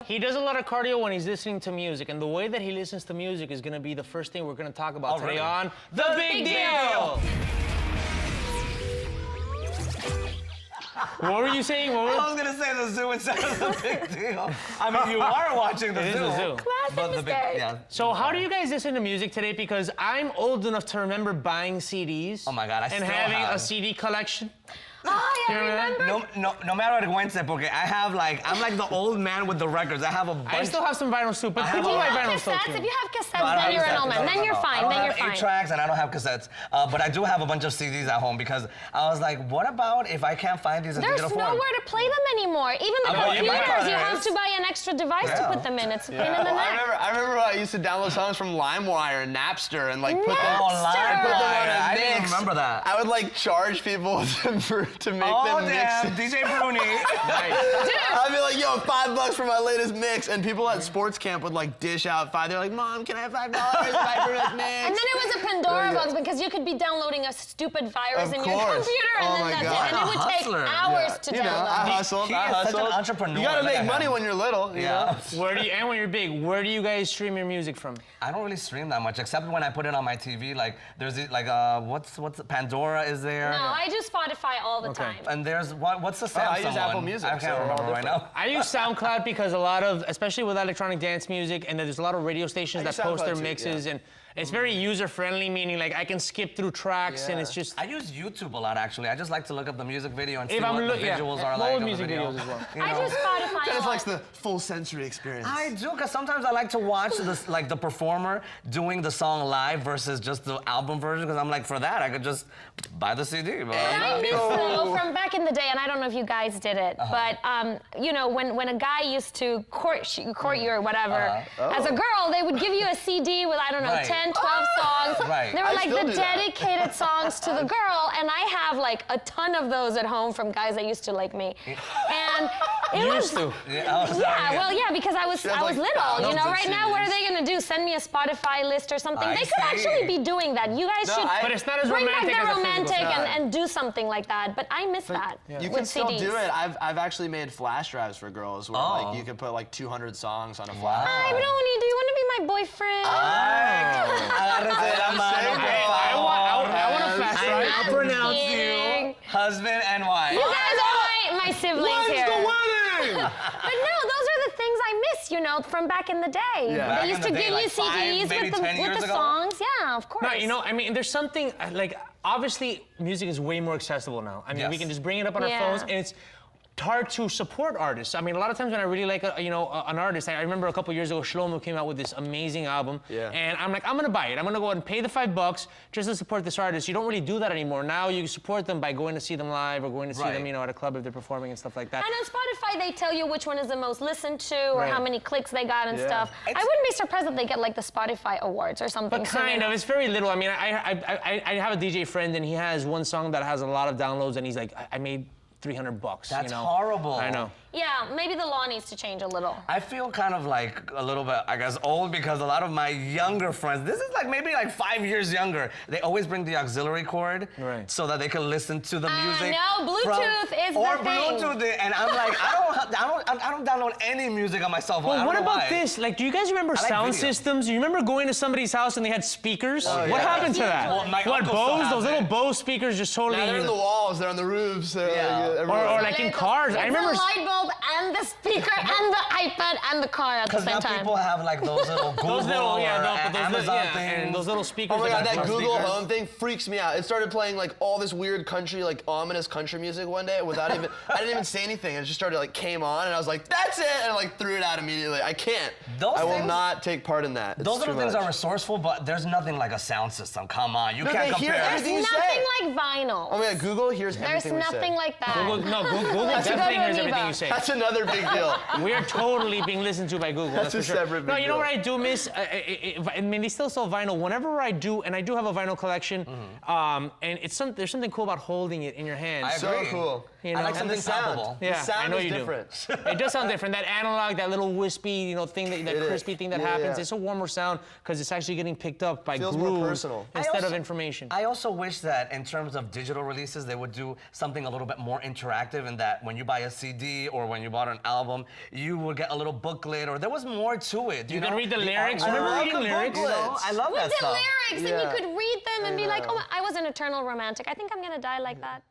He does a lot of cardio when he's listening to music, and the way that he listens to music is going to be the first thing we're going to talk about today on The Big Deal. What were you saying? I was going to say the zoo instead of The Big Deal. I mean, you are watching the zoo. It is the zoo. But the big, yeah. So how do you guys listen to music today? Because I'm old enough to remember buying CDs. Oh my God, I and still having have a CD collection. Oh, yeah, I remember. No matter what porque I have I'm like the old man with the records. I have a bunch. I still have some vinyls too, but people like vinyls too. If you have cassettes, then you're an old man. Then you're fine. I don't have 8 tracks and I don't have cassettes, but I do have a bunch of CDs at home because I was like, what about if I can't find these in digital form? There's nowhere to play them anymore. Even the computers, you have to buy an extra device to put them in. It's a pain in the neck. I remember I used to download songs from LimeWire and Napster and like put them on I a didn't mix. remember that. I would like charge people to make them mix. DJ Bruni. I'd be like, yo, $5 for my latest mix, and people at sports camp would like dish out $5. They're like, Mom, can I have $5 for this mix? And then it was a Pandora box because you could be downloading a stupid virus in your computer, and then that's it. And it would take hours to download. I hustled. Such an entrepreneur. You gotta make money when you're little. You know? And when you're big, where do you guys stream your music from? I don't really stream that much, except when I put it on my TV. Like there's what's Pandora is there? No, I do Spotify all the time. And there's what's the Samsung I use Apple one? Music. I can't remember right now. I use SoundCloud because a lot of, especially with electronic dance music, and there's a lot of radio stations that post their mixes, and it's very user-friendly, meaning like I can skip through tracks, and it's just. I use YouTube a lot actually. I just like to look up the music video and see If what I'm the visuals are like. Old of music the video. videos as well. I do Spotify. Dennis likes the full sensory experience. I do, because sometimes I like to watch the performer doing the song live versus just the album version, because I'm like, for that, I could just buy the CD. But I miss though from back in the day, and I don't know if you guys did it, but you know, when a guy used to court you or whatever, as a girl, they would give you a CD with, I don't know, 10, 12 songs. They were like the dedicated songs to the girl, and I have like a ton of those at home from guys that used to like me. And it was because I was little. You know, right now, what are they gonna do? Send me a Spotify list or something? They could actually be doing that. You guys should but it's not as bring back romantic the as romantic and do something like that. But I miss that. You can still do it. I've actually made flash drives for girls where like you can put like 200 songs on a flash. I don't need. Do you want to be my boyfriend? I want a flash drive. I'll pronounce you husband and wife. You guys are my siblings here. When's the wedding? But no, those are the things I miss, you know, from back in the day. Yeah. They used to give you CDs with the songs. Yeah, of course. No, you know, I mean, there's something, like, obviously, music is way more accessible now. I mean, we can just bring it up on our phones, and it's hard to support artists. I mean, a lot of times when I really like an artist, I remember a couple years ago, Shlomo came out with this amazing album, and I'm like, I'm gonna buy it. I'm gonna go ahead and pay the $5 just to support this artist. You don't really do that anymore. Now you support them by going to see them live or going to see them, you know, at a club if they're performing and stuff like that. And on Spotify, they tell you which one is the most listened to or how many clicks they got and stuff. I wouldn't be surprised if they get like the Spotify awards or something. But kind of, it's very little. I mean, I have a DJ friend, and he has one song that has a lot of downloads, and he's like, I made $300. That's you know? horrible. I know. Yeah, maybe the law needs to change a little. I feel kind of like a little bit, I guess, old because a lot of my younger friends, this is like maybe like 5 years younger, they always bring the auxiliary cord so that they can listen to the music. No, Bluetooth is the thing. Or Bluetooth, and I'm like, I don't download any music on my cell phone. Well, what about this? Like, do you guys remember sound systems? You remember going to somber's house and they had speakers? What happened to that? Well, what, Bose? Those little Bose speakers just totally. Now they're in the walls, they're on the roofs. Or like in cars. I remember. The light bulb and the speaker and the iPad and the car at the same time. Because now people have like those little Google Amazon things. And those little speakers. Oh my God, that Google Home thing freaks me out. It started playing like all this weird country, like ominous country music one day without even, I didn't even say anything. It just started like came on and I was like, that's it! And I like threw it out immediately. I can't. I will not take part in that. Those little things are resourceful, but there's nothing like a sound system. Come on, you can't compare. There's nothing like vinyl. Oh my God, Google hears everything we say. There's nothing like that. Google definitely hears everything you say. That's another big deal. We are totally being listened to by Google. That's for a sure. separate big No, you know deal. what I do miss? I mean, they still sell vinyl. Whenever I do, and I do have a vinyl collection, and there's something cool about holding it in your hands. I agree. So cool. You know? I like something palpable. Yeah, the sound I know is you different. do. It does sound different. That analog, that little wispy, thing, that crispy thing that happens. It's a warmer sound because it's actually getting picked up by Feels more grooves personal. instead of information. I also wish that in terms of digital releases, they would do something a little bit more interactive in that when you buy a CD or when you bought out an album, you would get a little booklet, or there was more to it. You can read the lyrics. Remember reading lyrics? I love that With the stuff. lyrics, and you could read them and be like, oh, I was an eternal romantic. I think I'm gonna die like that.